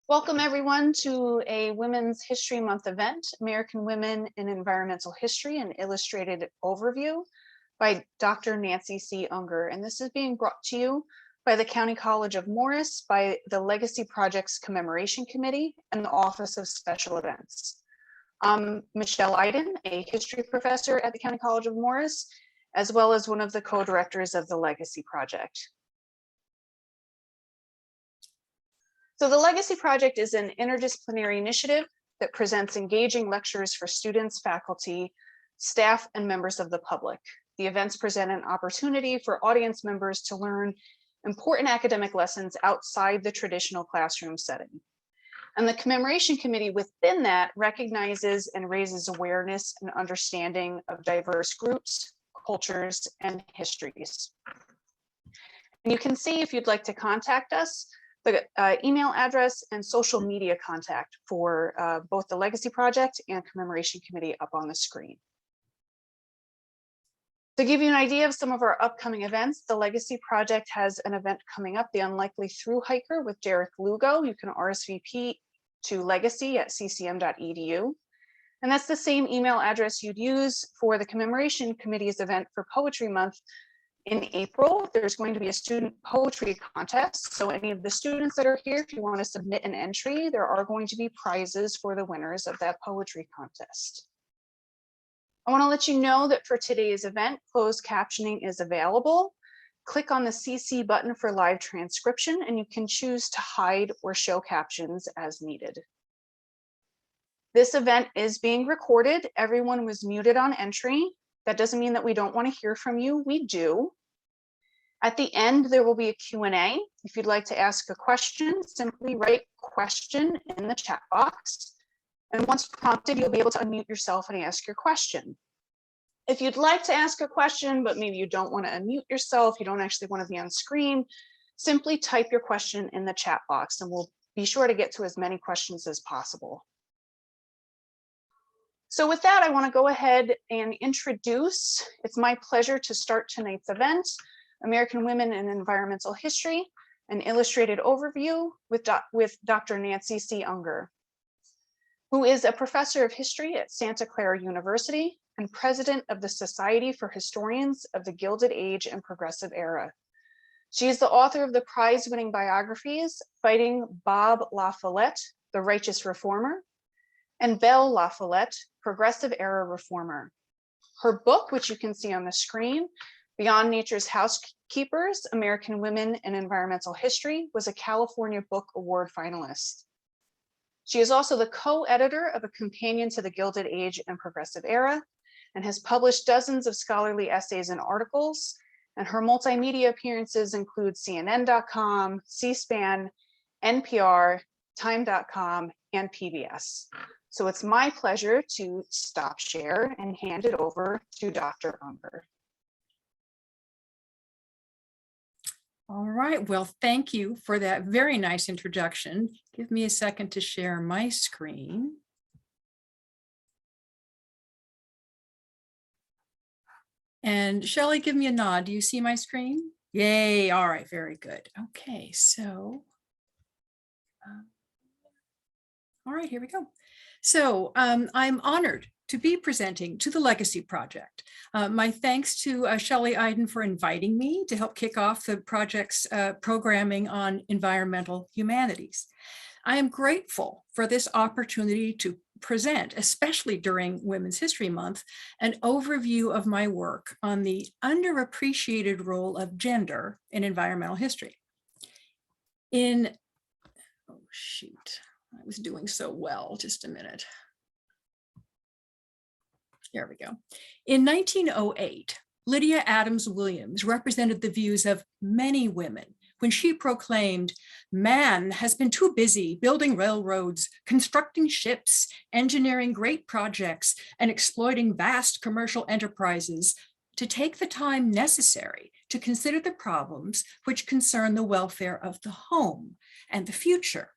Welcome everyone to a Women's History Month event, American Women in Environmental History, an illustrated overview by Dr. Nancy C. Unger. And this is being brought to you by the County College of Morris, by the Legacy Projects Commemoration Committee, and the Office of Special Events. I'm Michelle Iden, a history professor at the County College of Morris, as well as one of the co-directors of the Legacy Project. So the Legacy Project is an interdisciplinary initiative that presents engaging lectures for students, faculty, staff, and members of the public. The events present an opportunity for audience members to learn important academic lessons outside the traditional classroom setting. And the Commemoration Committee within that recognizes and raises awareness and understanding of diverse groups, cultures, and histories. And you can see, if you'd like to contact us, the email address and social media contact for both the Legacy Project and Commemoration Committee up on the screen. To give you an idea of some of our upcoming events, the Legacy Project has an event coming up, the Unlikely Through Hiker with Derek Lugo. You can RSVP to legacy@ccm.edu. And that's the same email address you'd use for the Commemoration Committee's event for Poetry Month. In April, there's going to be a student poetry contest. So any of the students that are here, if you want to submit an entry, there are going to be prizes for the winners of that poetry contest. I want to let you know that for today's event, closed captioning is available. Click on the CC button for live transcription, and you can choose to hide or show captions as needed. This event is being recorded. Everyone was muted on entry. That doesn't mean that we don't want to hear from you. We do. At the end, there will be a Q&A. If you'd like to ask a question, simply write question in the chat box. And once prompted, you'll be able to unmute yourself and ask your question. If you'd like to ask a question, but maybe you don't want to unmute yourself, you don't actually want to be on screen, simply type your question in the chat box and we'll be sure to get to as many questions as possible. So with that, I want to go ahead and introduce, it's my pleasure to start tonight's event, American Women in Environmental History, an illustrated overview with Dr. Nancy C. Unger, who is a professor of history at Santa Clara University and president of the Society for Historians of the Gilded Age and Progressive Era. She is the author of the prize-winning biographies, Fighting Bob La Follette, the Righteous Reformer, and Belle La Follette, Progressive Era Reformer. Her book, which you can see on the screen, Beyond Nature's Housekeepers, American Women in Environmental History, was a California Book Award finalist. She is also the co-editor of a companion to the Gilded Age and Progressive Era, and has published dozens of scholarly essays and articles, and her multimedia appearances include CNN.com, C-SPAN, NPR, Time.com, and PBS. So it's my pleasure to stop share and hand it over to Dr. Unger. All right, well, thank you for that very nice introduction. Give me a second to share my screen. And Shelley, give me a nod. Do you see my screen? Yay, all right, very good. Okay, so, all right, here we go. So I'm honored to be presenting to the Legacy Project. My thanks to Shelley Iden for inviting me to help kick off the project's programming on environmental humanities. I am grateful for this opportunity to present, especially during Women's History Month, an overview of my work on the underappreciated role of gender in environmental history. Oh shoot, I was doing so well, just a minute. There we go. In 1908, Lydia Adams Williams represented the views of many women when she proclaimed, "Man has been too busy building railroads, constructing ships, engineering great projects, and exploiting vast commercial enterprises to take the time necessary to consider the problems which concern the welfare of the home and the future."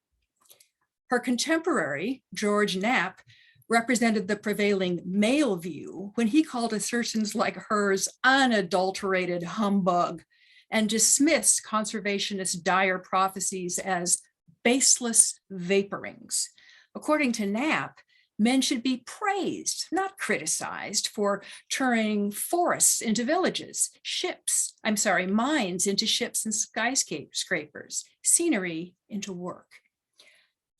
Her contemporary, George Knapp, represented the prevailing male view when he called assertions like hers unadulterated humbug and dismissed conservationists' dire prophecies as baseless vaporings. According to Knapp, men should be praised, not criticized, for turning forests into villages, mines into ships and skyscrapers, scenery into work.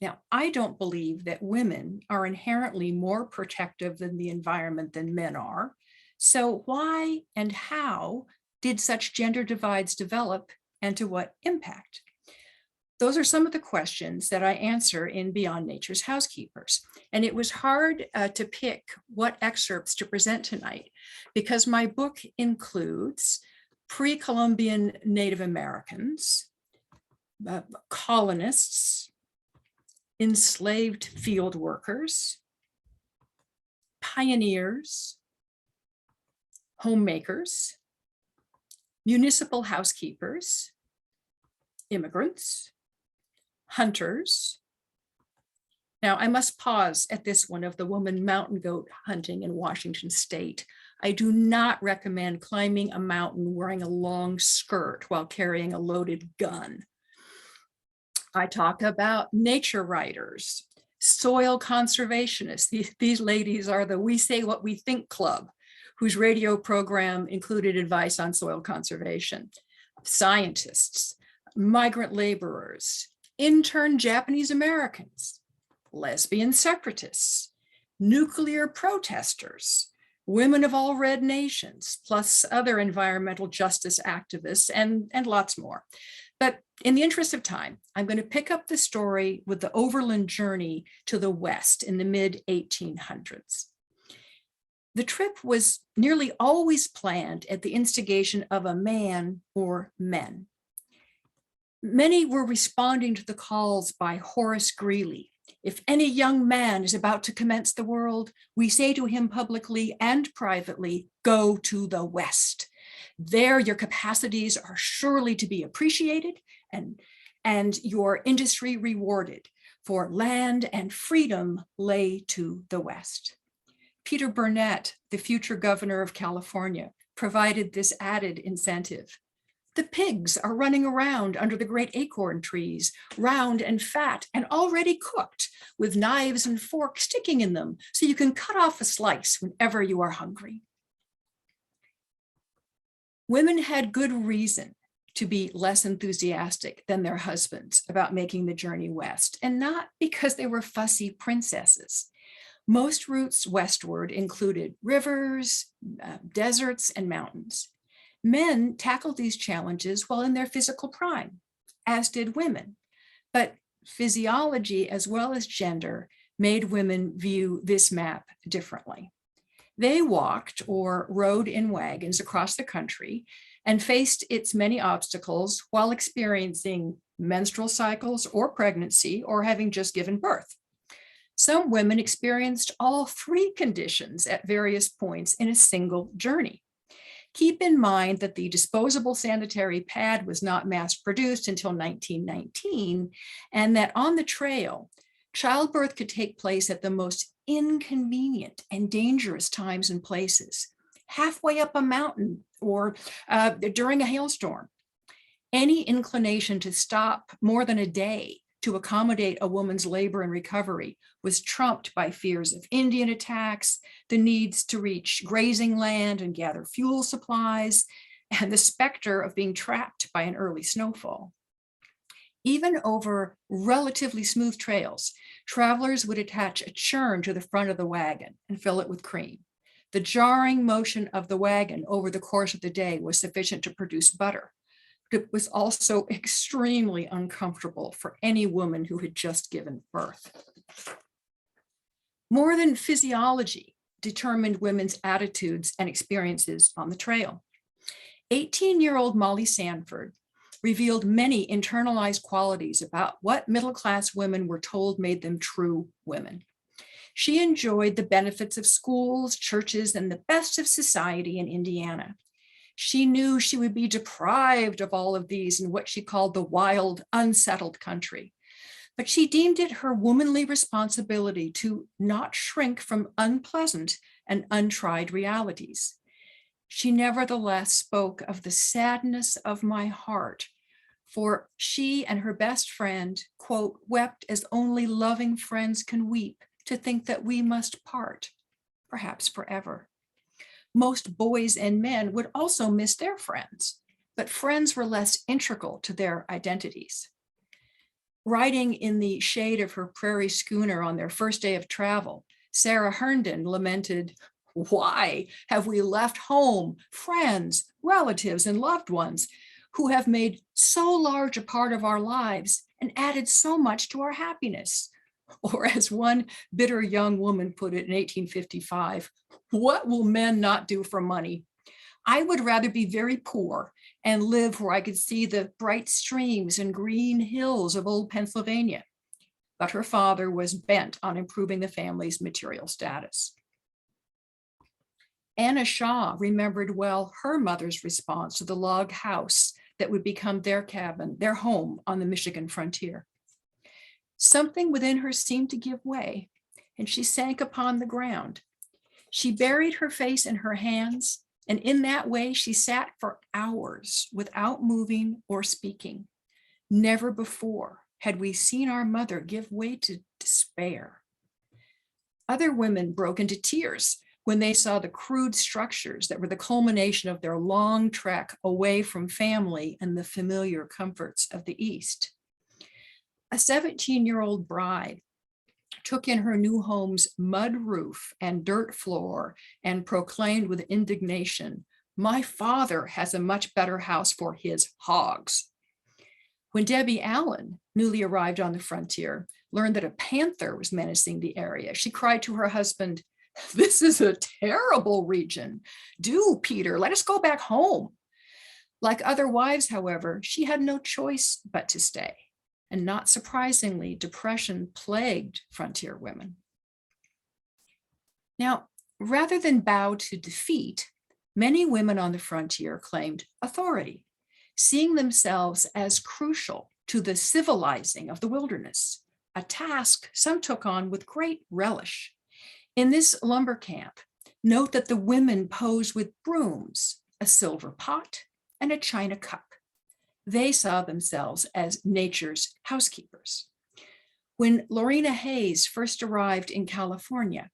Now, I don't believe that women are inherently more protective than the environment than men are. So why and how did such gender divides develop, and to what impact? Those are some of the questions that I answer in Beyond Nature's Housekeepers. And it was hard to pick what excerpts to present tonight because my book includes pre-Columbian Native Americans, colonists, enslaved field workers, pioneers, homemakers, municipal housekeepers, immigrants, hunters. Now, I must pause at this one of the woman mountain goat hunting in Washington State. I do not recommend climbing a mountain wearing a long skirt while carrying a loaded gun. I talk about nature writers, soil conservationists. These ladies are the We Say What We Think Club, whose radio program included advice on soil conservation, scientists, migrant laborers, intern Japanese Americans, lesbian separatists, nuclear protesters, women of all red nations, plus other environmental justice activists, and lots more. But in the interest of time, I'm going to pick up the story with the overland journey to the West in the mid-1800s. The trip was nearly always planned at the instigation of a man or men. Many were responding to the calls by Horace Greeley. If any young man is about to commence the world, we say to him publicly and privately, go to the West. There your capacities are surely to be appreciated and your industry rewarded, for land and freedom lay to the West. Peter Burnett, the future governor of California, provided this added incentive. The pigs are running around under the great acorn trees, round and fat and already cooked, with knives and forks sticking in them, so you can cut off a slice whenever you are hungry. Women had good reason to be less enthusiastic than their husbands about making the journey west, and not because they were fussy princesses. Most routes westward included rivers, deserts, and mountains. Men tackled these challenges while in their physical prime, as did women. But physiology as well as gender made women view this map differently. They walked or rode in wagons across the country and faced its many obstacles while experiencing menstrual cycles or pregnancy or having just given birth. Some women experienced all three conditions at various points in a single journey. Keep in mind that the disposable sanitary pad was not mass produced until 1919, and that on the trail, childbirth could take place at the most inconvenient and dangerous times and places, halfway up a mountain or during a hailstorm. Any inclination to stop more than a day to accommodate a woman's labor and recovery was trumped by fears of Indian attacks, the needs to reach grazing land and gather fuel supplies, and the specter of being trapped by an early snowfall. Even over relatively smooth trails, travelers would attach a churn to the front of the wagon and fill it with cream. The jarring motion of the wagon over the course of the day was sufficient to produce butter. It was also extremely uncomfortable for any woman who had just given birth. More than physiology determined women's attitudes and experiences on the trail. 18-year-old Molly Sanford revealed many internalized qualities about what middle-class women were told made them true women. She enjoyed the benefits of schools, churches, and the best of society in Indiana. She knew she would be deprived of all of these in what she called the wild, unsettled country. But she deemed it her womanly responsibility to not shrink from unpleasant and untried realities. She nevertheless spoke of the sadness of my heart for she and her best friend, quote, wept as only loving friends can weep to think that we must part, perhaps forever. Most boys and men would also miss their friends, but friends were less integral to their identities. Riding in the shade of her prairie schooner on their first day of travel, Sarah Herndon lamented, "Why have we left home, friends, relatives, and loved ones who have made so large a part of our lives and added so much to our happiness?" Or as one bitter young woman put it in 1855, "What will men not do for money? I would rather be very poor and live where I could see the bright streams and green hills of old Pennsylvania." But her father was bent on improving the family's material status. Anna Shaw remembered well her mother's response to the log house that would become their cabin, their home on the Michigan frontier. Something within her seemed to give way, and she sank upon the ground. She buried her face in her hands, and in that way she sat for hours without moving or speaking. Never before had we seen our mother give way to despair. Other women broke into tears when they saw the crude structures that were the culmination of their long trek away from family and the familiar comforts of the East. A 17-year-old bride took in her new home's mud roof and dirt floor and proclaimed with indignation, "My father has a much better house for his hogs." When Debbie Allen, newly arrived on the frontier, learned that a panther was menacing the area, she cried to her husband, "This is a terrible region. Do, Peter, let us go back home." Like other wives, however, she had no choice but to stay. And not surprisingly, depression plagued frontier women. Now, rather than bow to defeat, many women on the frontier claimed authority, seeing themselves as crucial to the civilizing of the wilderness, a task some took on with great relish. In this lumber camp, note that the women posed with brooms, a silver pot, and a china cup. They saw themselves as nature's housekeepers. When Lorena Hayes first arrived in California,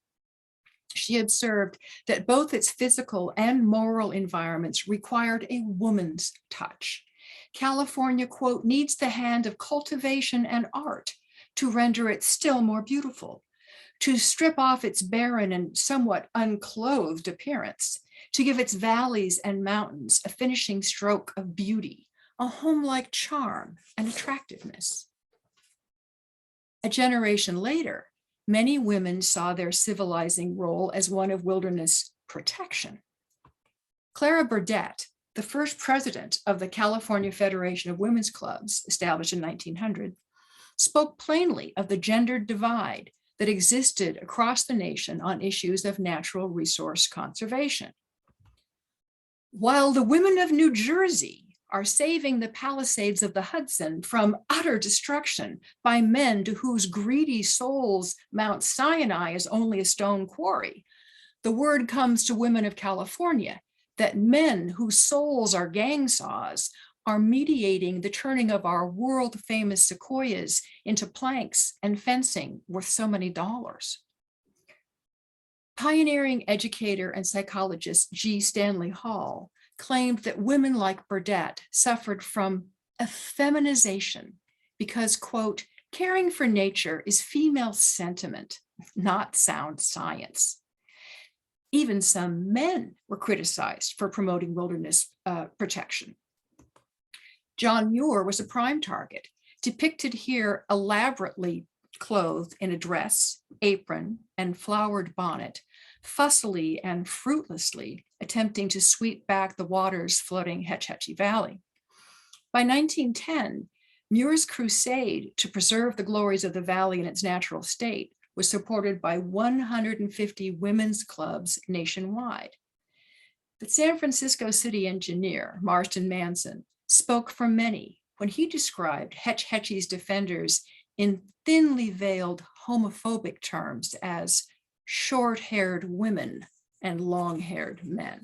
she observed that both its physical and moral environments required a woman's touch. California, quote, needs the hand of cultivation and art to render it still more beautiful, to strip off its barren and somewhat unclothed appearance, to give its valleys and mountains a finishing stroke of beauty, a home-like charm and attractiveness. A generation later, many women saw their civilizing role as one of wilderness protection. Clara Burdett, the first president of the California Federation of Women's Clubs, established in 1900, spoke plainly of the gendered divide that existed across the nation on issues of natural resource conservation. While the women of New Jersey are saving the Palisades of the Hudson from utter destruction by men to whose greedy souls Mount Sinai is only a stone quarry, the word comes to women of California that men whose souls are gang saws are mediating the turning of our world-famous sequoias into planks and fencing worth so many dollars. Pioneering educator and psychologist G. Stanley Hall claimed that women like Burdett suffered from effeminization because, quote, caring for nature is female sentiment, not sound science. Even some men were criticized for promoting wilderness protection. John Muir was a prime target, depicted here elaborately clothed in a dress, apron, and flowered bonnet, fussily and fruitlessly attempting to sweep back the waters flooding Hetch Hetchy Valley. By 1910, Muir's crusade to preserve the glories of the valley in its natural state was supported by 150 women's clubs nationwide. The San Francisco city engineer, Marston Manson, spoke for many when he described Hetch Hetchy's defenders in thinly veiled homophobic terms as short-haired women and long-haired men.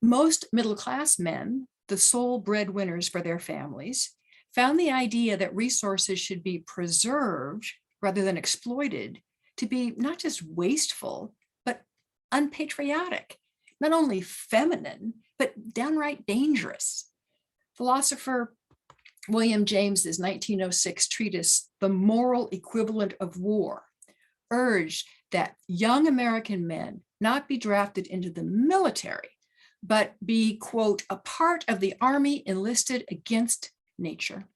Most middle-class men the sole breadwinners for their families, found the idea that resources should be preserved rather than exploited to be not just wasteful, but unpatriotic, not only feminine, but downright dangerous. Philosopher William James's 1906 treatise, The Moral Equivalent of War, urged that young American men not be drafted into the military, but be, quote, a part of the army enlisted against nature.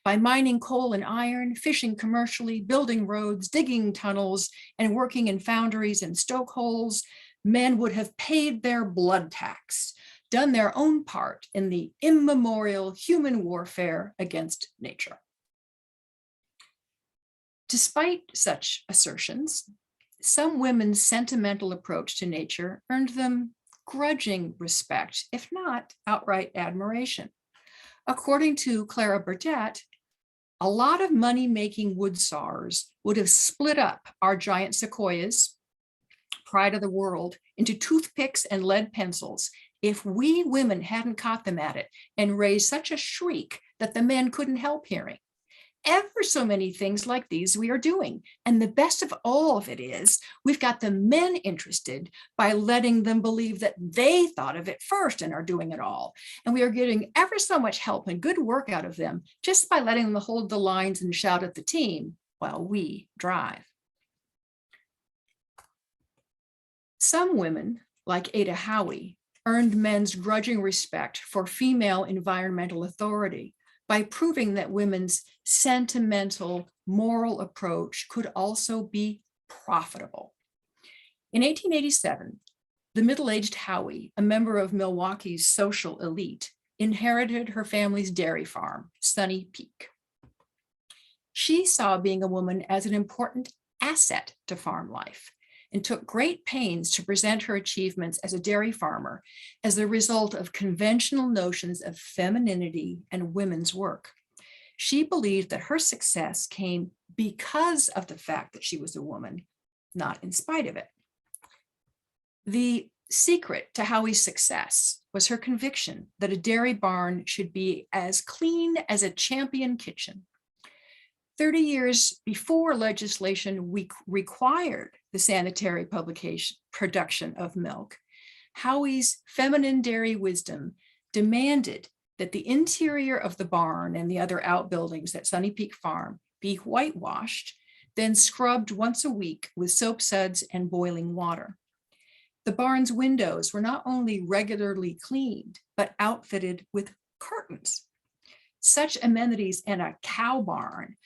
By mining coal and iron, fishing commercially, building roads, digging tunnels, and working in foundries and stoke holes, men would have paid their blood tax, done their own part in the immemorial human warfare against nature. Despite such assertions, some women's sentimental approach to nature earned them grudging respect, if not outright admiration. According to Clara Burdett, a lot of money-making wood sawyers would have split up our giant sequoias, pride of the world, into toothpicks and lead pencils if we women hadn't caught them at it and raised such a shriek that the men couldn't help hearing. Ever so many things like these we are doing. And the best of all of it is we've got the men interested by letting them believe that they thought of it first and are doing it all. And we are getting ever so much help and good work out of them just by letting them hold the lines and shout at the team while we drive. Some women, like Ada Howe, earned men's grudging respect for female environmental authority by proving that women's sentimental, moral approach could also be profitable. In 1887, the middle-aged Howe, a member of Milwaukee's social elite, inherited her family's dairy farm, Sunny Peak. She saw being a woman as an important asset to farm life and took great pains to present her achievements as a dairy farmer as the result of conventional notions of femininity and women's work. She believed that her success came because of the fact that she was a woman, not in spite of it. The secret to Howe's success was her conviction that a dairy barn should be as clean as a champion kitchen. 30 years before legislation required the sanitary production of milk, Howe's feminine dairy wisdom demanded that the interior of the barn and the other outbuildings at Sunny Peak Farm be whitewashed, then scrubbed once a week with soap suds and boiling water. The barn's windows were not only regularly cleaned, but outfitted with curtains. Such amenities in a cow barn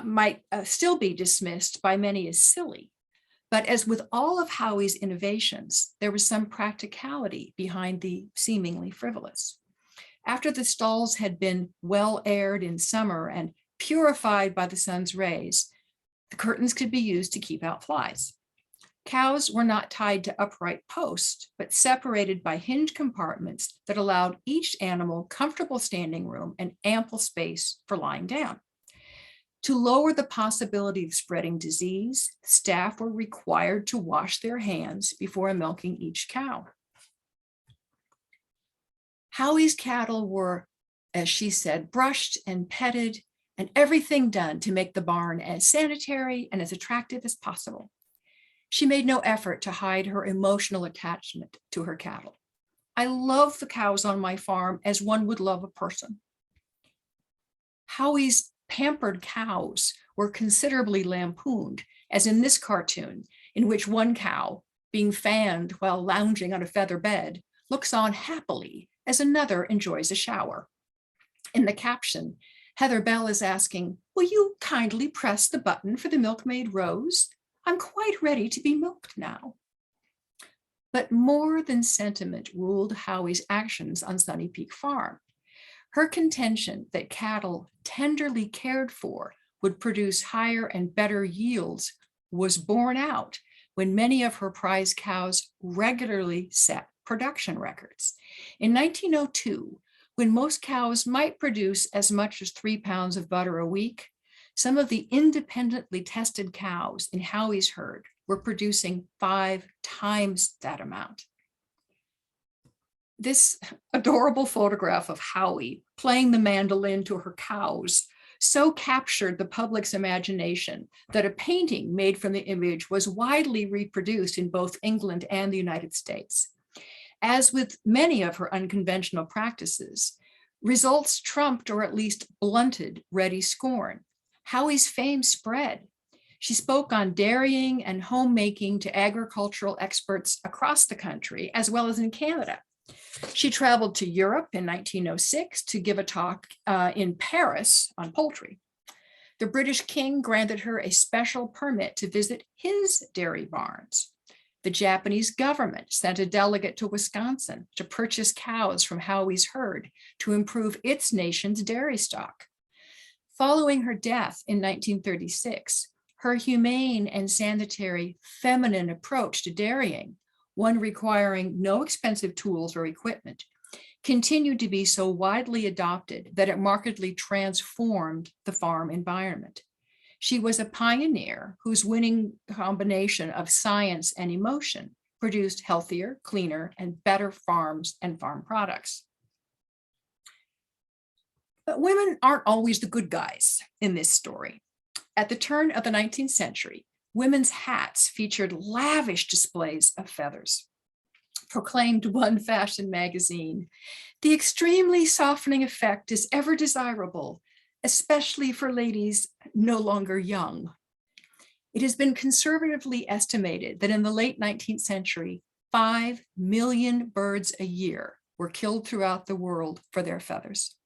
might still be dismissed by many as silly. But as with all of Howe's innovations, there was some practicality behind the seemingly frivolous. After the stalls had been well aired in summer and purified by the sun's rays, the curtains could be used to keep out flies. Cows were not tied to upright posts, but separated by hinged compartments that allowed each animal comfortable standing room and ample space for lying down. To lower the possibility of spreading disease, staff were required to wash their hands before milking each cow. Howe's cattle were, as she said, brushed and petted and everything done to make the barn as sanitary and as attractive as possible. She made no effort to hide her emotional attachment to her cattle. I love the cows on my farm as one would love a person. Howe's pampered cows were considerably lampooned, as in this cartoon, in which one cow, being fanned while lounging on a feather bed, looks on happily as another enjoys a shower. In the caption, Heather Bell is asking, "Will you kindly press the button for the milkmaid Rose? I'm quite ready to be milked now." But more than sentiment ruled Howe's actions on Sunny Peak Farm. Her contention that cattle tenderly cared for would produce higher and better yields was borne out when many of her prize cows regularly set production records. In 1902, when most cows might produce as much as 3 pounds of butter a week, some of the independently tested cows in Howe's herd were producing 5 times that amount. This adorable photograph of Howie playing the mandolin to her cows so captured the public's imagination that a painting made from the image was widely reproduced in both England and the United States. As with many of her unconventional practices, results trumped or at least blunted Reddy's scorn. Howie's fame spread. She spoke on dairying and homemaking to agricultural experts across the country, as well as in Canada. She traveled to Europe in 1906 to give a talk in Paris on poultry. The British king granted her a special permit to visit his dairy barns. The Japanese government sent a delegate to Wisconsin to purchase cows from Howie's herd to improve its nation's dairy stock. Following her death in 1936, her humane and sanitary feminine approach to dairying, one requiring no expensive tools or equipment, continued to be so widely adopted that it markedly transformed the farm environment. She was a pioneer whose winning combination of science and emotion produced healthier, cleaner, and better farms and farm products. But women aren't always the good guys in this story. At the turn of the 19th century, women's hats featured lavish displays of feathers. Proclaimed one fashion magazine, "The extremely softening effect is ever desirable, especially for ladies no longer young." It has been conservatively estimated that in the late 19th century, 5 million birds a year were killed throughout the world for their feathers.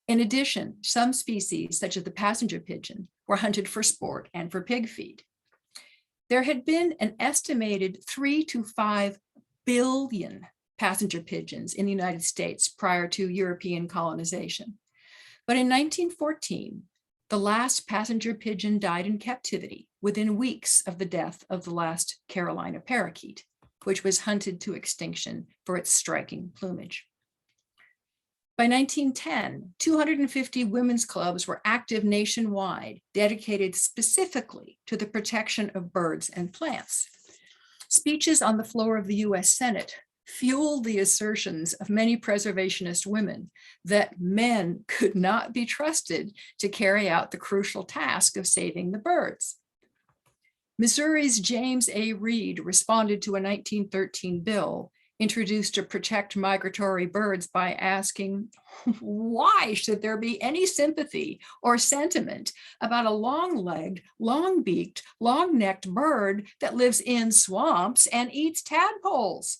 In addition, some species, such as the passenger pigeon, were hunted for sport and for pig feed. There had been an estimated 3 to 5 billion passenger pigeons in the United States prior to European colonization. But in 1914, the last passenger pigeon died in captivity within weeks of the death of the last Carolina parakeet, which was hunted to extinction for its striking plumage. By 1910, 250 women's clubs were active nationwide, dedicated specifically to the protection of birds and plants. Speeches on the floor of the US Senate fueled the assertions of many preservationist women that men could not be trusted to carry out the crucial task of saving the birds. Missouri's James A. Reed responded to a 1913 bill introduced to protect migratory birds by asking, why should there be any sympathy or sentiment about a long-legged, long-beaked, long-necked bird that lives in swamps and eats tadpoles?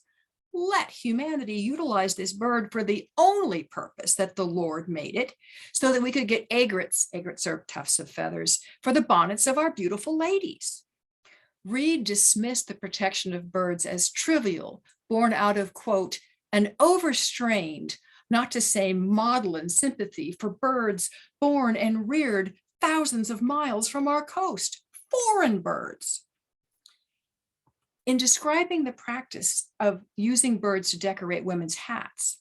Let humanity utilize this bird for the only purpose that the Lord made it, so that we could get egrets are tufts of feathers, for the bonnets of our beautiful ladies. Reed dismissed the protection of birds as trivial, born out of, quote, an overstrained, not to say maudlin sympathy for birds born and reared thousands of miles from our coast, foreign birds. In describing the practice of using birds to decorate women's hats,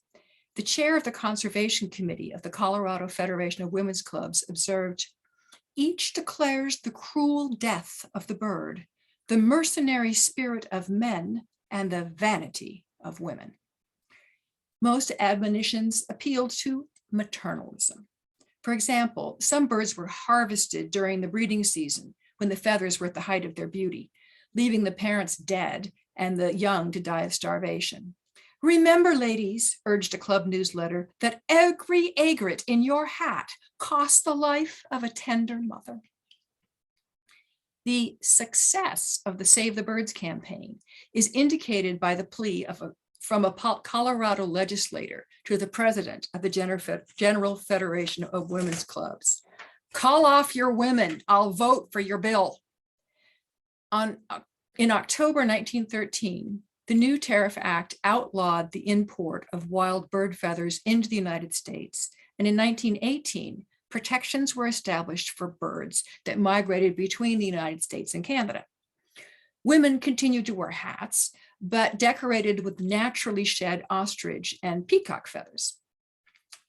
the chair of the Conservation Committee of the Colorado Federation of Women's Clubs observed, "Each declares the cruel death of the bird, the mercenary spirit of men, and the vanity of women." Most admonitions appealed to maternalism. For example, some birds were harvested during the breeding season when the feathers were at the height of their beauty, leaving the parents dead and the young to die of starvation. "Remember, ladies," urged a club newsletter, "that every egret in your hat costs the life of a tender mother." The success of the Save the Birds campaign is indicated by the plea from a Colorado legislator to the president of the General Federation of Women's Clubs. "Call off your women. I'll vote for your bill." In October 1913, the new Tariff Act outlawed the import of wild bird feathers into the United States. And in 1918, protections were established for birds that migrated between the United States and Canada. Women continued to wear hats, but decorated with naturally shed ostrich and peacock feathers.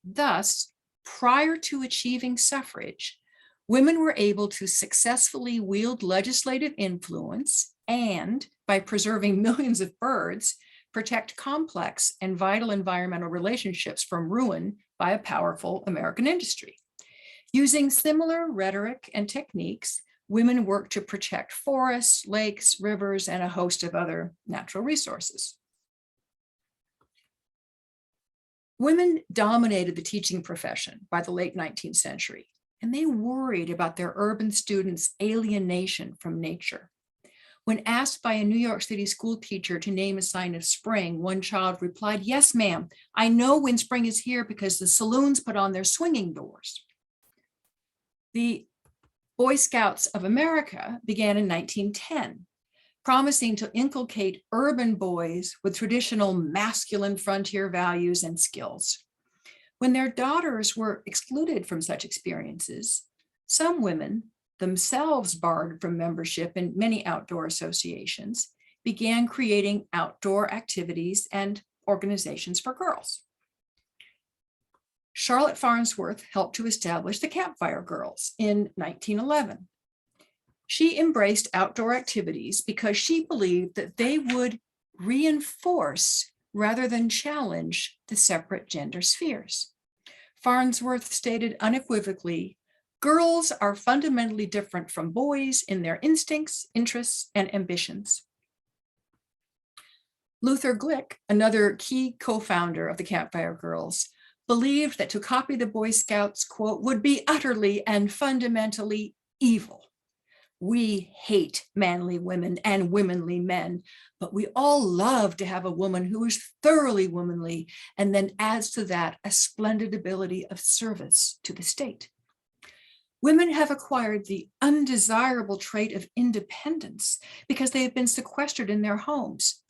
Thus, prior to achieving suffrage, women were able to successfully wield legislative influence and, by preserving millions of birds, protect complex and vital environmental relationships from ruin by a powerful American industry. Using similar rhetoric and techniques, women worked to protect forests, lakes, rivers, and a host of other natural resources. Women dominated the teaching profession by the late 19th century, and they worried about their urban students' alienation from nature. When asked by a New York City school teacher to name a sign of spring, one child replied, "Yes, ma'am, I know when spring is here because the saloons put on their swinging doors." The Boy Scouts of America began in 1910, promising to inculcate urban boys with traditional masculine frontier values and skills. When their daughters were excluded from such experiences, some women, themselves barred from membership in many outdoor associations, began creating outdoor activities and organizations for girls. Charlotte Farnsworth helped to establish the Campfire Girls in 1911. She embraced outdoor activities because she believed that they would reinforce rather than challenge the separate gender spheres. Farnsworth stated unequivocally, "Girls are fundamentally different from boys in their instincts, interests, and ambitions." Luther Glick, another key co-founder of the Campfire Girls, believed that to copy the Boy Scouts, quote, would be utterly and fundamentally evil. "We hate manly women and womanly men, but we all love to have a woman who is thoroughly womanly and then adds to that a splendid ability of service to the state." Women have acquired the undesirable trait of independence because they have been sequestered in their homes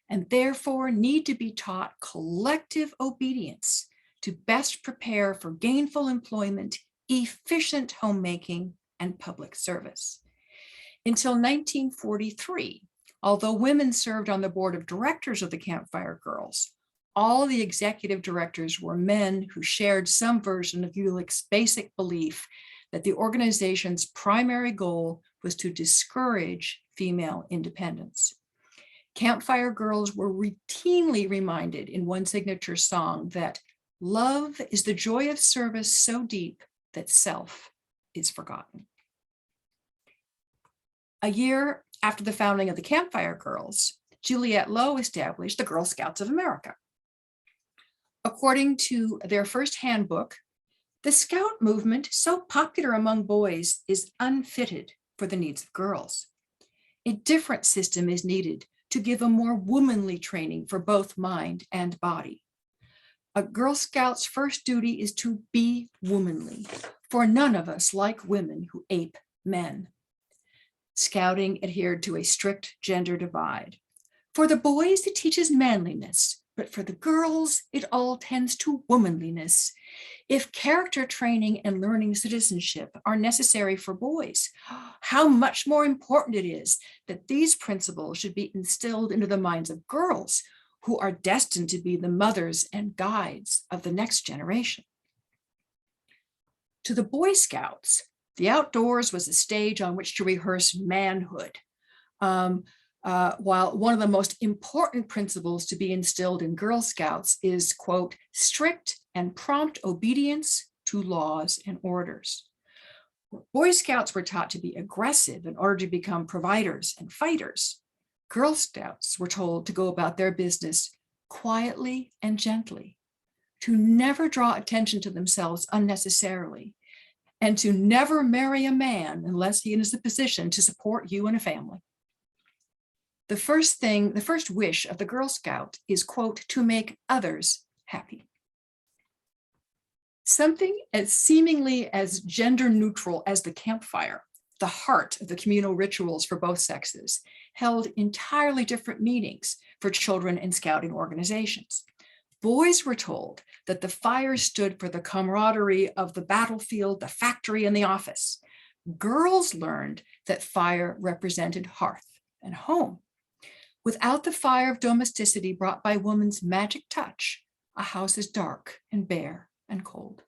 and therefore need to be taught collective obedience to best prepare for gainful employment, efficient homemaking, and public service. Until 1943, although women served on the board of directors of the Campfire Girls, all the executive directors were men who shared some version of Ulick's basic belief that the organization's primary goal was to discourage female independence. Campfire Girls were routinely reminded in one signature song that love is the joy of service so deep that self is forgotten. A year after the founding of the Campfire Girls, Juliette Lowe established the Girl Scouts of America. According to their first handbook, the Scout movement, so popular among boys, is unfitted for the needs of girls. A different system is needed to give a more womanly training for both mind and body. A Girl Scout's first duty is to be womanly, for none of us like women who ape men. Scouting adhered to a strict gender divide. For the boys, it teaches manliness, but for the girls, it all tends to womanliness. If character training and learning citizenship are necessary for boys, how much more important it is that these principles should be instilled into the minds of girls who are destined to be the mothers and guides of the next generation. To the Boy Scouts, the outdoors was a stage on which to rehearse manhood. While one of the most important principles to be instilled in Girl Scouts is, quote, strict and prompt obedience to laws and orders. Boy Scouts were taught to be aggressive in order to become providers and fighters. Girl Scouts were told to go about their business quietly and gently, to never draw attention to themselves unnecessarily, and to never marry a man unless he is in a position to support you and a family. The first wish of the Girl Scout is, quote, to make others happy. Something as seemingly as gender neutral as the campfire, the heart of the communal rituals for both sexes, held entirely different meanings for children in scouting organizations. Boys were told that the fire stood for the camaraderie of the battlefield, the factory, and the office. Girls learned that fire represented hearth and home. Without the fire of domesticity brought by woman's magic touch, a house is dark and bare and cold.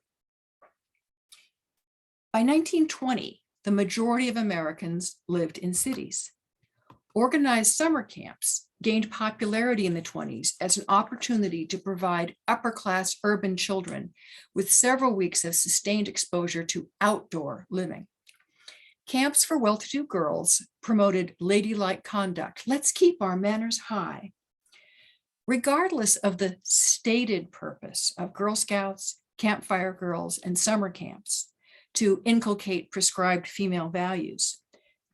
By 1920, the majority of Americans lived in cities. Organized summer camps gained popularity in the 20s as an opportunity to provide upper-class urban children with several weeks of sustained exposure to outdoor living. Camps for well-to-do girls promoted ladylike conduct. Let's keep our manners high. Regardless of the stated purpose of Girl Scouts, Campfire Girls, and summer camps to inculcate prescribed female values,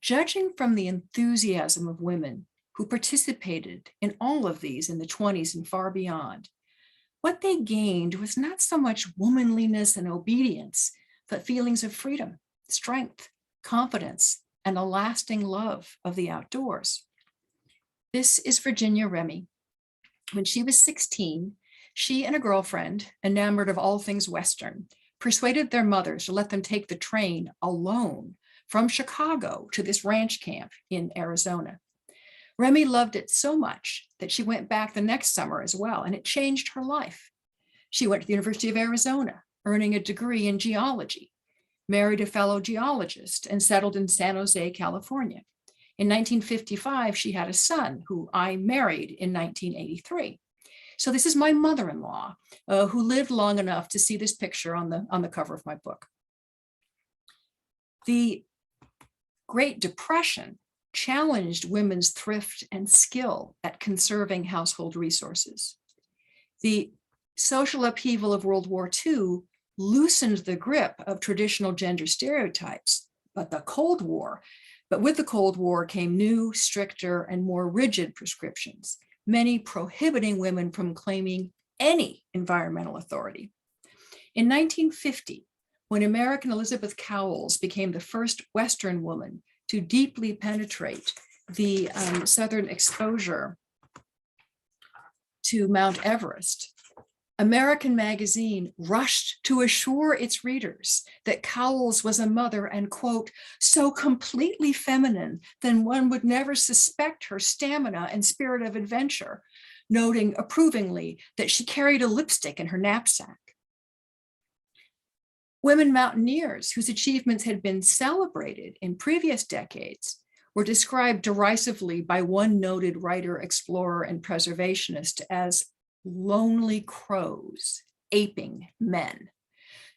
judging from the enthusiasm of women who participated in all of these in the 20s and far beyond, what they gained was not so much womanliness and obedience, but feelings of freedom, strength, confidence, and a lasting love of the outdoors. This is Virginia Remy. When she was 16, she and a girlfriend, enamored of all things Western, persuaded their mothers to let them take the train alone from Chicago to this ranch camp in Arizona. Remy loved it so much that she went back the next summer as well, and it changed her life. She went to the University of Arizona, earning a degree in geology, married a fellow geologist, and settled in San Jose, California. In 1955, she had a son who I married in 1983. So this is my mother-in-law who lived long enough to see this picture on the cover of my book. The Great Depression challenged women's thrift and skill at conserving household resources. The social upheaval of World War II loosened the grip of traditional gender stereotypes, but with the Cold War came new, stricter, and more rigid prescriptions, many prohibiting women from claiming any environmental authority. In 1950, when American Elizabeth Cowles became the first Western woman to deeply penetrate the southern exposure to Mount Everest, American Magazine rushed to assure its readers that Cowles was a mother and, quote, so completely feminine that one would never suspect her stamina and spirit of adventure, noting approvingly that she carried a lipstick in her knapsack. Women mountaineers whose achievements had been celebrated in previous decades were described derisively by one noted writer, explorer, and preservationist as lonely crows aping men.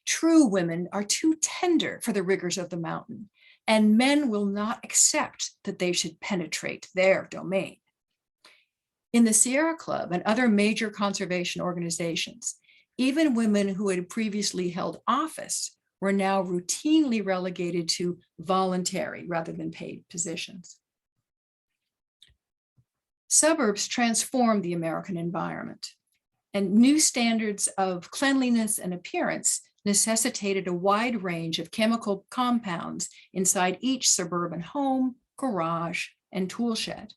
True women are too tender for the rigors of the mountain, and men will not accept that they should penetrate their domain. In the Sierra Club and other major conservation organizations, even women who had previously held office were now routinely relegated to voluntary rather than paid positions. Suburbs transformed the American environment, and new standards of cleanliness and appearance necessitated a wide range of chemical compounds inside each suburban home, garage, and tool shed.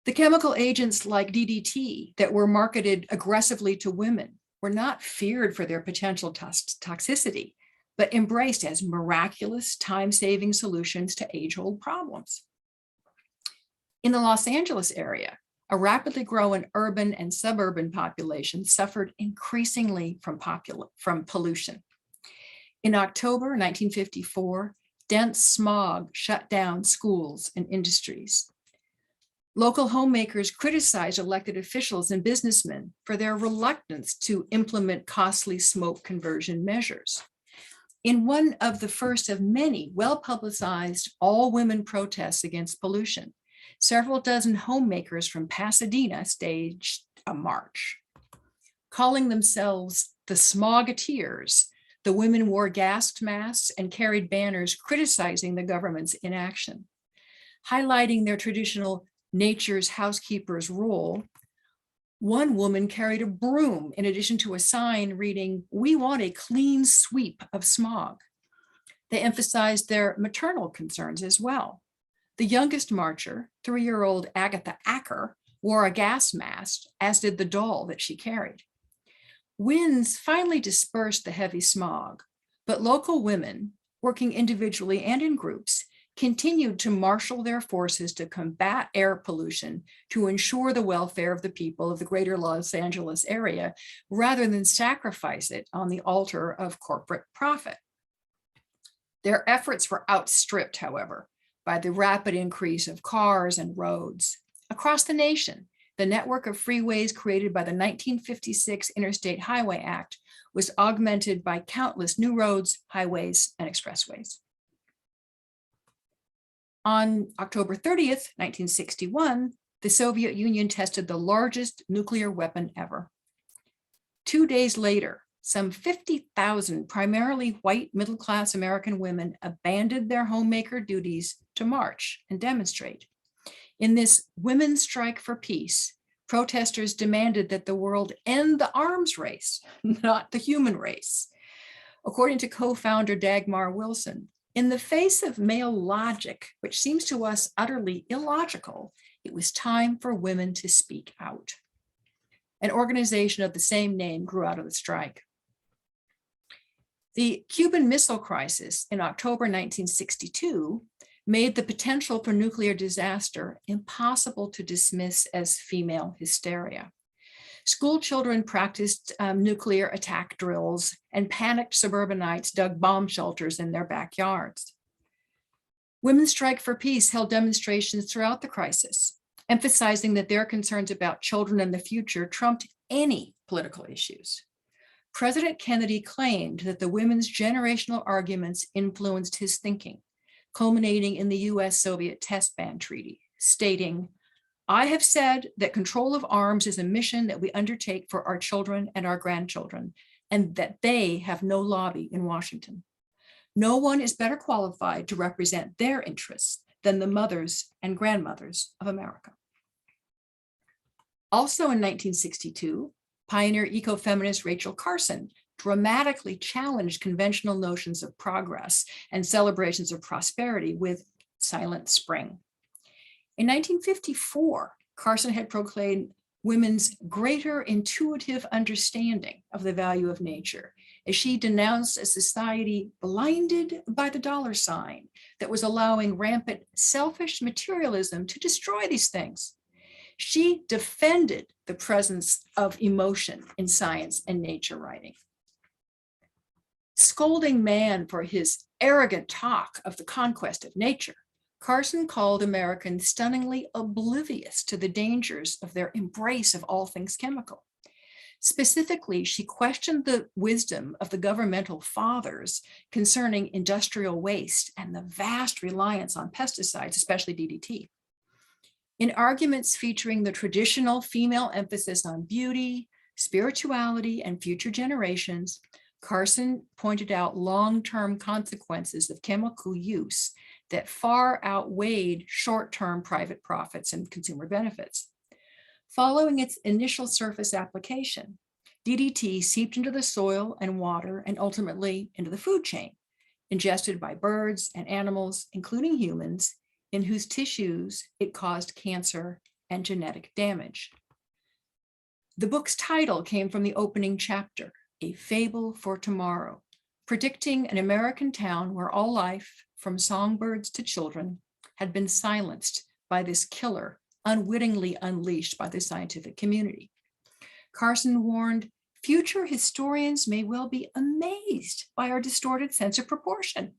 The chemical agents like DDT that were marketed aggressively to women were not feared for their potential toxicity, but embraced as miraculous time-saving solutions to age-old problems. In the Los Angeles area, a rapidly growing urban and suburban population suffered increasingly from pollution. In October 1954, dense smog shut down schools and industries. Local homemakers criticized elected officials and businessmen for their reluctance to implement costly smoke conversion measures. In one of the first of many well-publicized all-women protests against pollution, several dozen homemakers from Pasadena staged a march. Calling themselves the Smogateers, the women wore gas masks and carried banners criticizing the government's inaction. Highlighting their traditional nature's housekeeper's role, one woman carried a broom in addition to a sign reading, "We want a clean sweep of smog." They emphasized their maternal concerns as well. The youngest marcher, 3-year-old Agatha Acker, wore a gas mask, as did the doll that she carried. Winds finally dispersed the heavy smog, but local women, working individually and in groups, continued to marshal their forces to combat air pollution to ensure the welfare of the people of the greater Los Angeles area, rather than sacrifice it on the altar of corporate profit. Their efforts were outstripped, however, by the rapid increase of cars and roads. Across the nation, the network of freeways created by the 1956 Interstate Highway Act was augmented by countless new roads, highways, and expressways. On October 30th, 1961, the Soviet Union tested the largest nuclear weapon ever. 2 days later, some 50,000 primarily white middle-class American women abandoned their homemaker duties to march and demonstrate. In this Women's Strike for Peace, protesters demanded that the world end the arms race, not the human race. According to co-founder Dagmar Wilson, in the face of male logic, which seems to us utterly illogical, it was time for women to speak out. An organization of the same name grew out of the strike. The Cuban Missile Crisis in October 1962 made the potential for nuclear disaster impossible to dismiss as female hysteria. School children practiced nuclear attack drills, and panicked suburbanites dug bomb shelters in their backyards. Women's Strike for Peace held demonstrations throughout the crisis, emphasizing that their concerns about children and the future trumped any political issues. President Kennedy claimed that the women's generational arguments influenced his thinking, culminating in the US-Soviet test ban treaty, stating, "I have said that control of arms is a mission that we undertake for our children and our grandchildren, and that they have no lobby in Washington. No one is better qualified to represent their interests than the mothers and grandmothers of America." Also in 1962, pioneer ecofeminist Rachel Carson dramatically challenged conventional notions of progress and celebrations of prosperity with Silent Spring. In 1954, Carson had proclaimed women's greater intuitive understanding of the value of nature, as she denounced a society blinded by the dollar sign that was allowing rampant selfish materialism to destroy these things. She defended the presence of emotion in science and nature writing. Scolding man for his arrogant talk of the conquest of nature, Carson called Americans stunningly oblivious to the dangers of their embrace of all things chemical. Specifically, she questioned the wisdom of the governmental fathers concerning industrial waste and the vast reliance on pesticides, especially DDT. In arguments featuring the traditional female emphasis on beauty, spirituality, and future generations, Carson pointed out long-term consequences of chemical use that far outweighed short-term private profits and consumer benefits. Following its initial surface application, DDT seeped into the soil and water and ultimately into the food chain, ingested by birds and animals, including humans, in whose tissues it caused cancer and genetic damage. The book's title came from the opening chapter, A Fable for Tomorrow, predicting an American town where all life, from songbirds to children, had been silenced by this killer unwittingly unleashed by the scientific community. Carson warned, future historians may well be amazed by our distorted sense of proportion.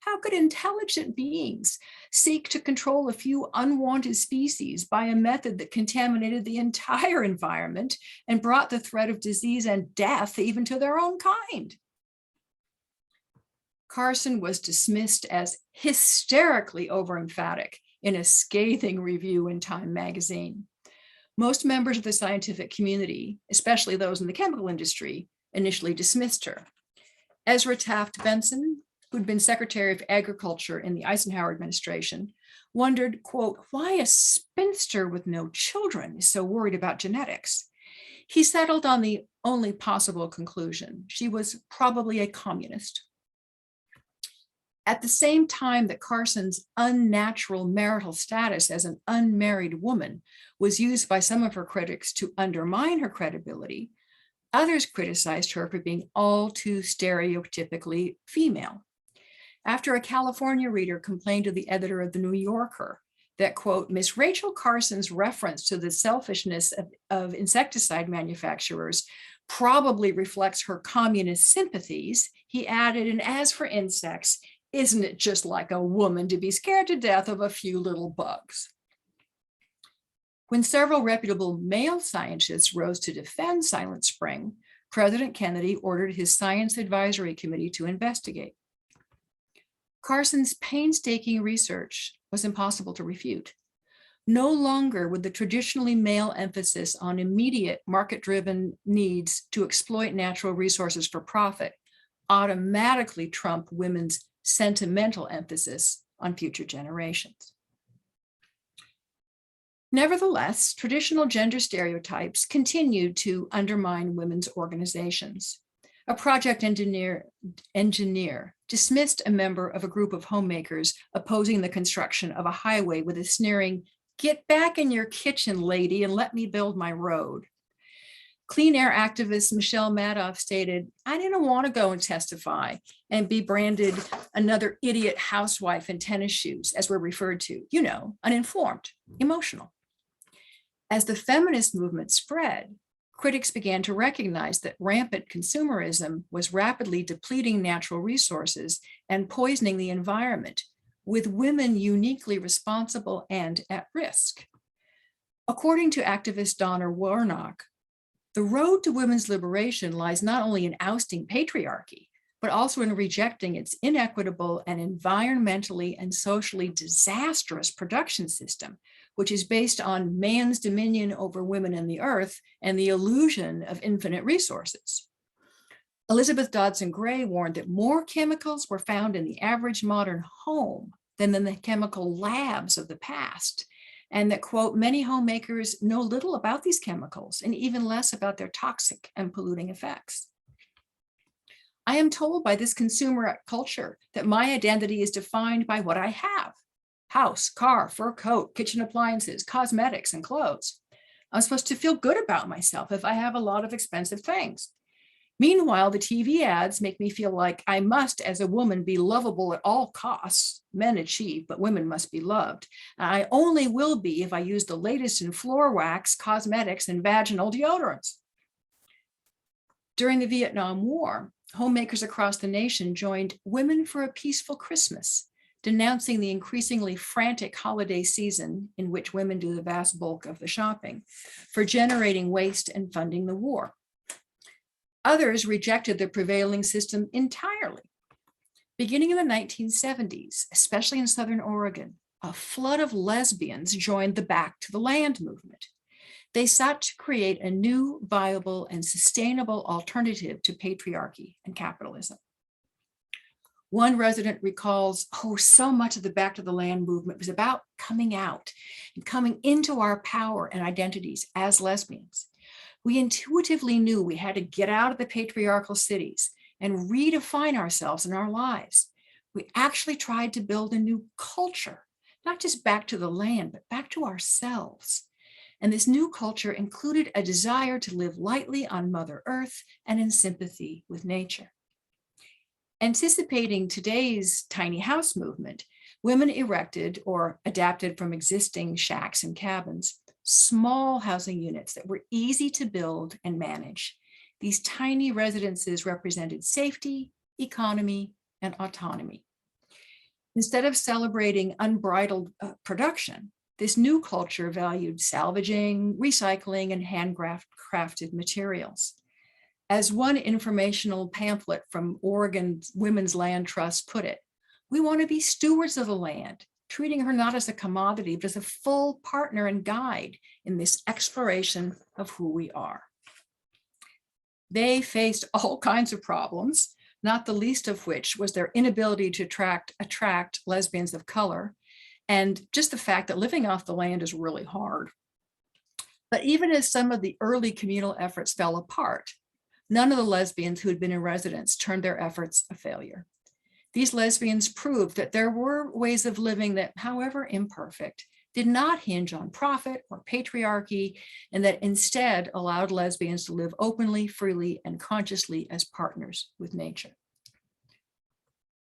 How could intelligent beings seek to control a few unwanted species by a method that contaminated the entire environment and brought the threat of disease and death even to their own kind? Carson was dismissed as hysterically overemphatic in a scathing review in Time magazine. Most members of the scientific community, especially those in the chemical industry, initially dismissed her. Ezra Taft Benson, who'd been Secretary of Agriculture in the Eisenhower administration, wondered, quote, why a spinster with no children is so worried about genetics. He settled on the only possible conclusion. She was probably a communist. At the same time that Carson's unnatural marital status as an unmarried woman was used by some of her critics to undermine her credibility, others criticized her for being all too stereotypically female. After a California reader complained to the editor of The New Yorker that, quote, Miss Rachel Carson's reference to the selfishness of insecticide manufacturers probably reflects her communist sympathies, he added, and as for insects, isn't it just like a woman to be scared to death of a few little bugs? When several reputable male scientists rose to defend Silent Spring, President Kennedy ordered his Science Advisory Committee to investigate. Carson's painstaking research was impossible to refute. No longer would the traditionally male emphasis on immediate market-driven needs to exploit natural resources for profit automatically trump women's sentimental emphasis on future generations. Nevertheless, traditional gender stereotypes continued to undermine women's organizations. A project engineer dismissed a member of a group of homemakers opposing the construction of a highway with a sneering, "Get back in your kitchen, lady, and let me build my road." Clean air activist Michelle Madoff stated, "I didn't want to go and testify and be branded another idiot housewife in tennis shoes," as we're referred to, uninformed, emotional. As the feminist movement spread, critics began to recognize that rampant consumerism was rapidly depleting natural resources and poisoning the environment, with women uniquely responsible and at risk. According to activist Donna Warnock, the road to women's liberation lies not only in ousting patriarchy, but also in rejecting its inequitable and environmentally and socially disastrous production system, which is based on man's dominion over women and the earth and the illusion of infinite resources. Elizabeth Dodson Gray warned that more chemicals were found in the average modern home than in the chemical labs of the past, and that, quote, "many homemakers know little about these chemicals and even less about their toxic and polluting effects." I am told by this consumer culture that my identity is defined by what I have: house, car, fur coat, kitchen appliances, cosmetics, and clothes. I'm supposed to feel good about myself if I have a lot of expensive things. Meanwhile, the TV ads make me feel like I must, as a woman, be lovable at all costs. Men achieve, but women must be loved. I only will be if I use the latest in floor wax, cosmetics, and vaginal deodorants. During the Vietnam War, homemakers across the nation joined Women for a Peaceful Christmas, denouncing the increasingly frantic holiday season in which women do the vast bulk of the shopping for generating waste and funding the war. Others rejected the prevailing system entirely. Beginning in the 1970s, especially in Southern Oregon, a flood of lesbians joined the Back to the Land movement. They sought to create a new, viable, and sustainable alternative to patriarchy and capitalism. One resident recalls, so much of the Back to the Land movement was about coming out and coming into our power and identities as lesbians. We intuitively knew we had to get out of the patriarchal cities and redefine ourselves and our lives. We actually tried to build a new culture, not just back to the land, but back to ourselves. And this new culture included a desire to live lightly on Mother Earth and in sympathy with nature. Anticipating today's tiny house movement, women erected or adapted from existing shacks and cabins small housing units that were easy to build and manage. These tiny residences represented safety, economy, and autonomy. Instead of celebrating unbridled production, this new culture valued salvaging, recycling, and handcrafted materials. As one informational pamphlet from Oregon Women's Land Trust put it, "We want to be stewards of the land, treating her not as a commodity, but as a full partner and guide in this exploration of who we are." They faced all kinds of problems, not the least of which was their inability to attract lesbians of color, and just the fact that living off the land is really hard. But even as some of the early communal efforts fell apart, none of the lesbians who had been in residence turned their efforts a failure. These lesbians proved that there were ways of living that, however imperfect, did not hinge on profit or patriarchy, and that instead allowed lesbians to live openly, freely, and consciously as partners with nature.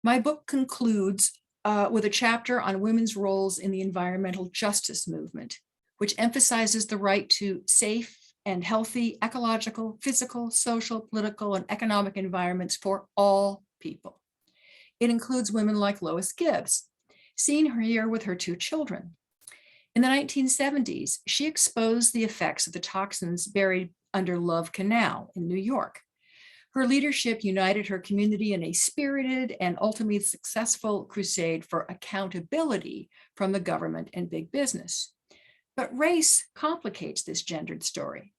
My book concludes with a chapter on women's roles in the environmental justice movement, which emphasizes the right to safe and healthy ecological, physical, social, political, and economic environments for all people. It includes women like Lois Gibbs, seen here with her 2 children. In the 1970s, she exposed the effects of the toxins buried under Love Canal in New York. Her leadership united her community in a spirited and ultimately successful crusade for accountability from the government and big business. But race complicates this gendered story.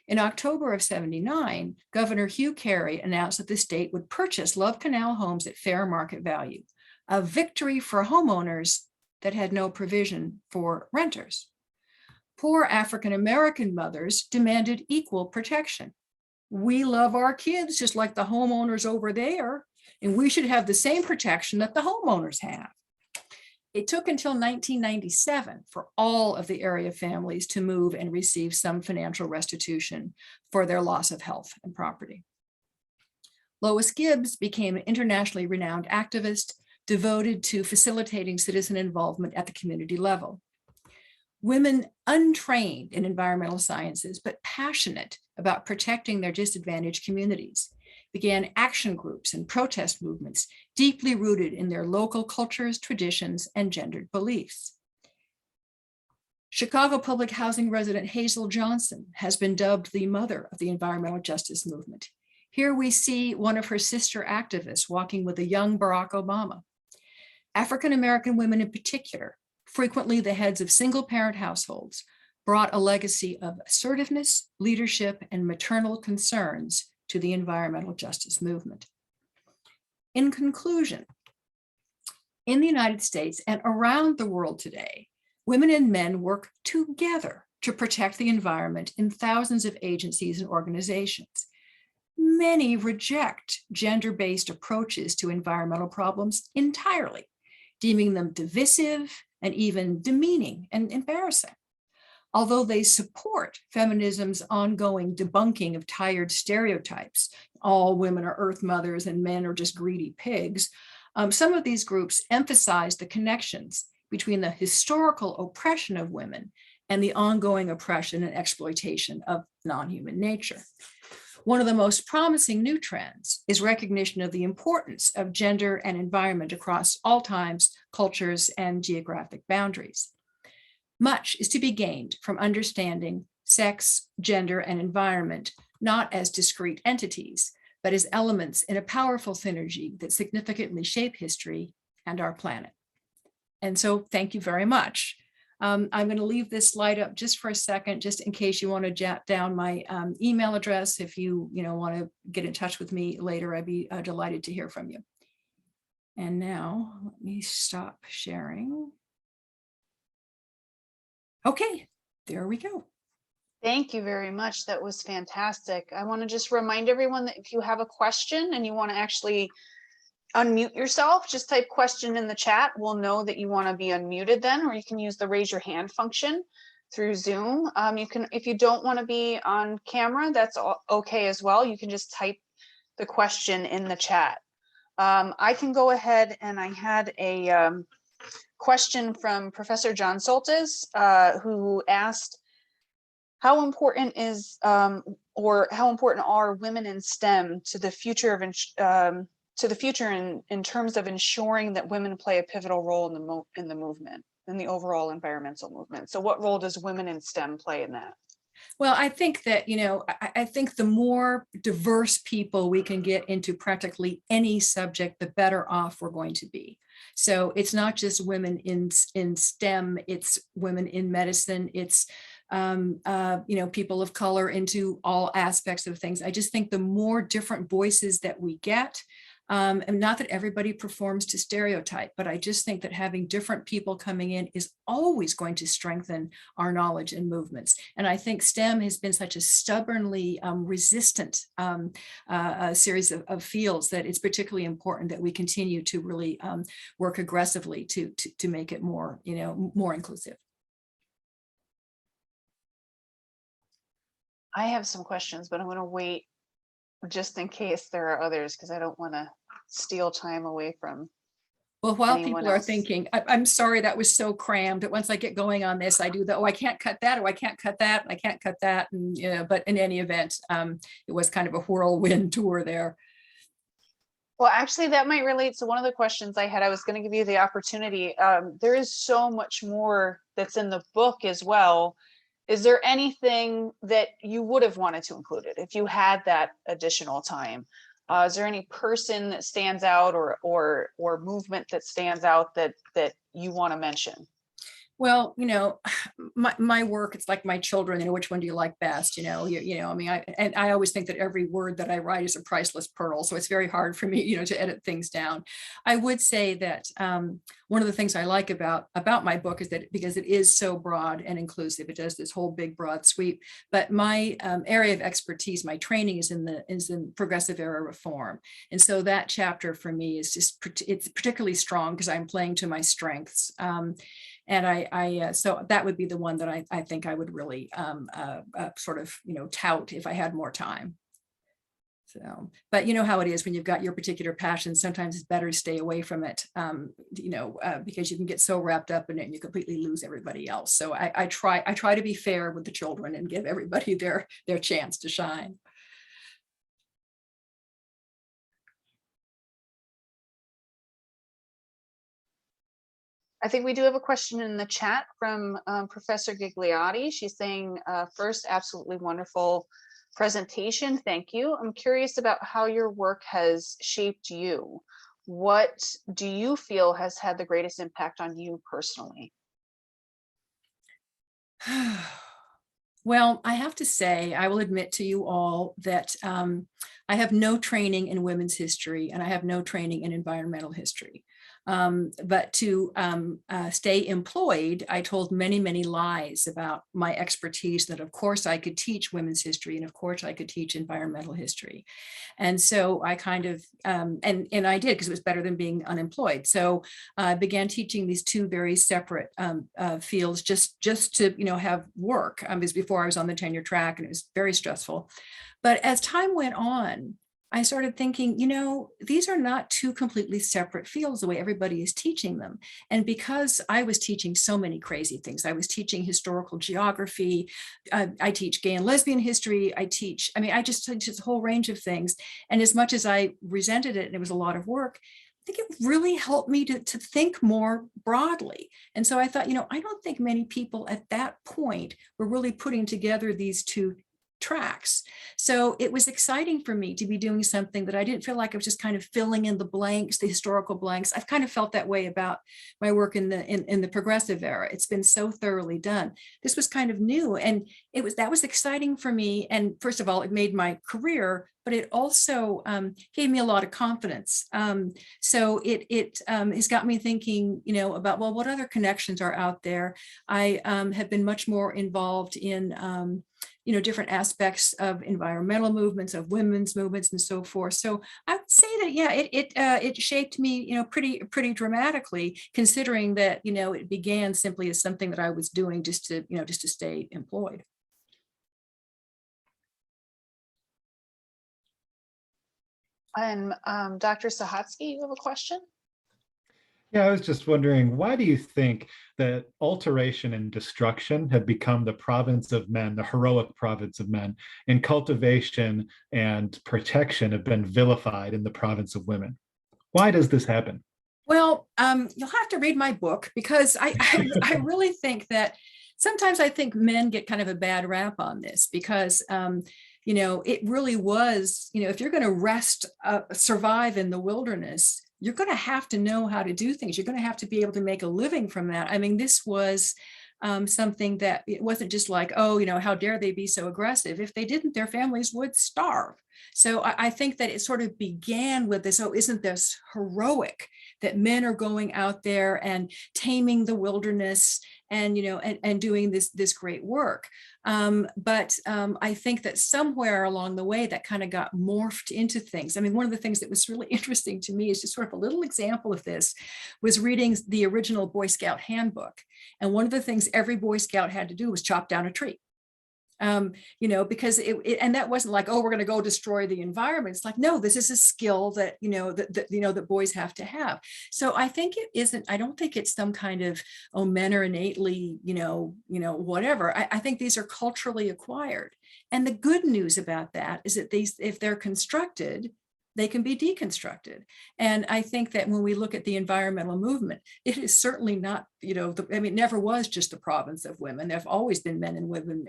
In October of '79, Governor Hugh Carey announced that the state would purchase Love Canal homes at fair market value, a victory for homeowners that had no provision for renters. Poor African-American mothers demanded equal protection. We love our kids just like the homeowners over there, and we should have the same protection that the homeowners have. It took until 1997 for all of the area families to move and receive some financial restitution for their loss of health and property. Lois Gibbs became an internationally renowned activist devoted to facilitating citizen involvement at the community level. Women untrained in environmental sciences, but passionate about protecting their disadvantaged communities, began action groups and protest movements deeply rooted in their local cultures, traditions, and gendered beliefs. Chicago public housing resident Hazel Johnson has been dubbed the mother of the environmental justice movement. Here we see one of her sister activists walking with a young Barack Obama. African-American women in particular, frequently the heads of single-parent households, brought a legacy of assertiveness, leadership, and maternal concerns to the environmental justice movement. In conclusion, in the United States and around the world today, women and men work together to protect the environment in thousands of agencies and organizations. Many reject gender-based approaches to environmental problems entirely, deeming them divisive and even demeaning and embarrassing. Although they support feminism's ongoing debunking of tired stereotypes, all women are earth mothers and men are just greedy pigs, some of these groups emphasize the connections between the historical oppression of women and the ongoing oppression and exploitation of non-human nature. One of the most promising new trends is recognition of the importance of gender and environment across all times, cultures, and geographic boundaries. Much is to be gained from understanding sex, gender, and environment, not as discrete entities, but as elements in a powerful synergy that significantly shape history and our planet. And so thank you very much. I'm going to leave this slide up just for a second, just in case you want to jot down my email address. If you want to get in touch with me later, I'd be delighted to hear from you. And now let me stop sharing. Okay, there we go. Thank you very much. That was fantastic. I want to just remind everyone that if you have a question and you want to actually unmute yourself, just type question in the chat. We'll know that you want to be unmuted then, or you can use the raise your hand function through Zoom. You can, if you don't want to be on camera, that's okay as well. You can just type the question in the chat. I can go ahead, and I had a question from Professor John Soltis, who asked, how important is or how important are women in STEM to the future of in terms of ensuring that women play a pivotal role in the movement, in the overall environmental movement? So what role does women in STEM play in that? Well, I think that, I think the more diverse people we can get into practically any subject, the better off we're going to be. So it's not just women in STEM, it's women in medicine, it's people of color into all aspects of things. I just think the more different voices that we get, and not that everybody performs to stereotype, but I just think that having different people coming in is always going to strengthen our knowledge and movements. And I think STEM has been such a stubbornly resistant series of fields that it's particularly important that we continue to really work aggressively to make it more, more inclusive. I have some questions, but I'm going to wait just in case there are others, because I don't want to steal time away from. Well, while people are thinking, I'm sorry that was so crammed. But once I get going on this, I do the, I can't cut that, I can't cut that, I can't cut that. And but in any event, it was kind of a whirlwind tour there. Well, actually, that might relate to one of the questions I had. I was going to give you the opportunity. There is so much more that's in the book as well. Is there anything that you would have wanted to include it if you had that additional time? Is there any person that stands out, or movement that stands out that you want to mention? Well, my work, it's like my children, which one do you like best? I mean, I always think that every word that I write is a priceless pearl. So it's very hard for me, to edit things down. I would say that one of the things I like about my book is that because it is so broad and inclusive, it does this whole big broad sweep. But my area of expertise, my training is in progressive era reform. And so that chapter for me is it's particularly strong because I'm playing to my strengths. And so that would be the one that I think I would really sort of, tout if I had more time. So, but you know how it is when you've got your particular passion, sometimes it's better to stay away from it, because you can get so wrapped up in it and you completely lose everybody else. So I try to be fair with the children and give everybody their chance to shine. I think we do have a question in the chat from Professor Gigliotti. She's saying, first, absolutely wonderful presentation. Thank you. I'm curious about how your work has shaped you. What do you feel has had the greatest impact on you personally? Well, I have to say, I will admit to you all that I have no training in women's history and I have no training in environmental history. But to stay employed, I told many, many lies about my expertise, that of course I could teach women's history and of course I could teach environmental history. And so I kind of, and I did because it was better than being unemployed. So I began teaching these two very separate fields just to, have work. Because before I was on the tenure track and it was very stressful. But as time went on, I started thinking, these are not two completely separate fields the way everybody is teaching them. And because I was teaching so many crazy things, I was teaching historical geography, I teach gay and lesbian history, I just teach a whole range of things. And as much as I resented it and it was a lot of work, I think it really helped me to think more broadly. And so I thought, I don't think many people at that point were really putting together these two tracks. So it was exciting for me to be doing something that I didn't feel like I was just kind of filling in the blanks, the historical blanks. I've kind of felt that way about my work in the progressive era. It's been so thoroughly done. This was kind of new, and that was exciting for me. And first of all, it made my career, but it also gave me a lot of confidence. So it has got me thinking, about, well, what other connections are out there? I have been much more involved in different aspects of environmental movements, of women's movements, and so forth. So I would say that, yeah, it shaped me, pretty dramatically, considering that, it began simply as something that I was doing just to stay employed. And Dr. Sahatsky, you have a question? Yeah, I was just wondering, why do you think that alteration and destruction have become the province of men, the heroic province of men, and cultivation and protection have been vilified in the province of women? Why does this happen? Well, you'll have to read my book, because I really think that sometimes I think men get kind of a bad rap on this, because it really was, if you're going to survive in the wilderness, you're going to have to know how to do things. You're going to have to be able to make a living from that. I mean, this was something that it wasn't just like, oh, how dare they be so aggressive? If they didn't, their families would starve. So I think that it sort of began with this, oh, isn't this heroic that men are going out there and taming the wilderness and, and doing this great work. But I think that somewhere along the way that kind of got morphed into things. I mean, one of the things that was really interesting to me is just sort of a little example of this was reading the original Boy Scout handbook. And one of the things every Boy Scout had to do was chop down a tree. Because and that wasn't like, oh, we're going to go destroy the environment. It's like, no, this is a skill that, that boys have to have. So I think it isn't, I don't think it's some kind of, oh, men are innately, whatever. I think these are culturally acquired. And the good news about that is that if they're constructed, they can be deconstructed. And I think that when we look at the environmental movement, it is certainly not, I mean, it never was just the province of women. There have always been men and women,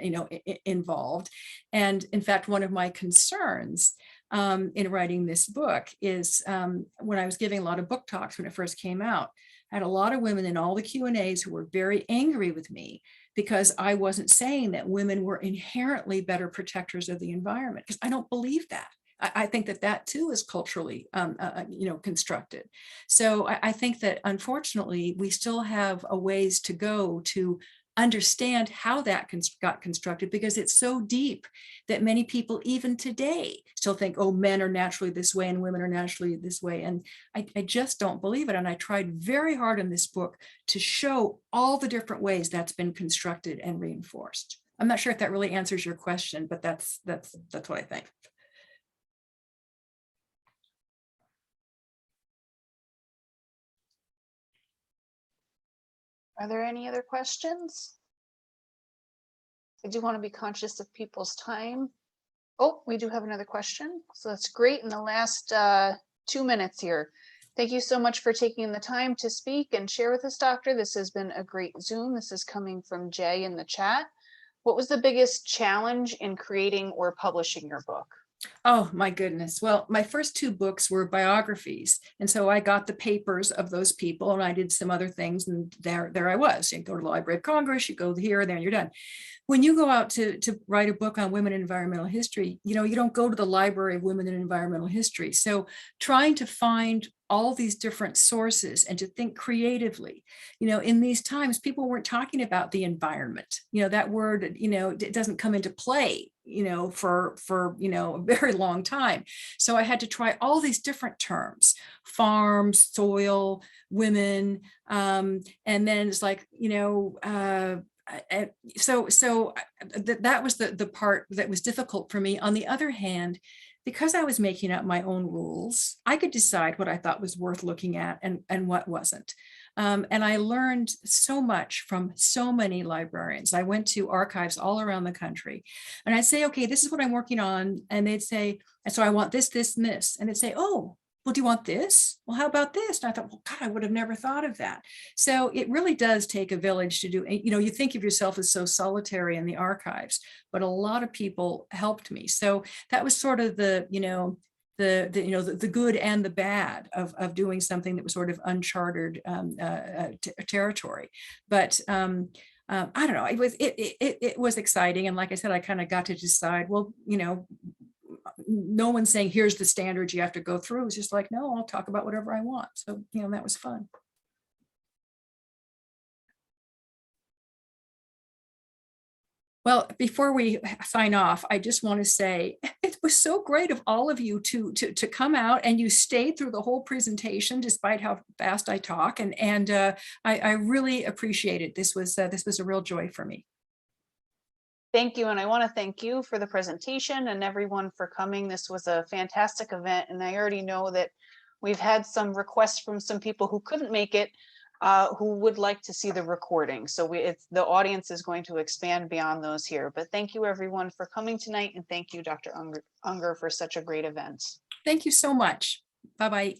involved. And in fact, one of my concerns in writing this book is when I was giving a lot of book talks when it first came out, I had a lot of women in all the Q&As who were very angry with me because I wasn't saying that women were inherently better protectors of the environment, because I don't believe that. I think that that too is culturally, constructed. So I think that unfortunately, we still have a ways to go to understand how that got constructed, because it's so deep that many people even today still think, oh, men are naturally this way and women are naturally this way. And I just don't believe it. And I tried very hard in this book to show all the different ways that's been constructed and reinforced. I'm not sure if that really answers your question, but that's what I think. Are there any other questions? I do want to be conscious of people's time. Oh, we do have another question. So that's great. In the last 2 minutes here. Thank you so much for taking the time to speak and share with us, Doctor. This has been a great Zoom. This is coming from Jay in the chat. What was the biggest challenge in creating or publishing your book? Oh my goodness. Well, my first 2 books were biographies. And so I got the papers of those people and I did some other things, and there I was. You go to the Library of Congress, you go here, there, and you're done. When you go out to write a book on women in environmental history, you don't go to the Library of Women in Environmental History. So trying to find all these different sources and to think creatively, in these times, people weren't talking about the environment, that word, it doesn't come into play, for a very long time. So I had to try all these different terms: farm, soil, women. And then it's like, so that was the part that was difficult for me. On the other hand, because I was making up my own rules, I could decide what I thought was worth looking at and what wasn't. And I learned so much from so many librarians. I went to archives all around the country and I'd say, okay, this is what I'm working on. And they'd say, and so I want this, this, and this. And they'd say, oh, well, do you want this? Well, how about this? And I thought, well, God, I would have never thought of that. So it really does take a village to do, you think of yourself as so solitary in the archives, but a lot of people helped me. So that was sort of the good and the bad of doing something that was sort of uncharted territory. But I don't know, it was exciting. And like I said, I kind of got to decide, well, no one's saying, here's the standards you have to go through. It's just like, no, I'll talk about whatever I want. So, that was fun. Well, before we sign off, I just want to say it was so great of all of you to come out, and you stayed through the whole presentation despite how fast I talk, and I really appreciate it. This was a real joy for me. Thank you. And I want to thank you for the presentation and everyone for coming. This was a fantastic event. And I already know that we've had some requests from some people who couldn't make it, who would like to see the recording. So the audience is going to expand beyond those here. But thank you everyone for coming tonight. And thank you, Dr. Unger, for such a great event. Thank you so much. Bye-bye.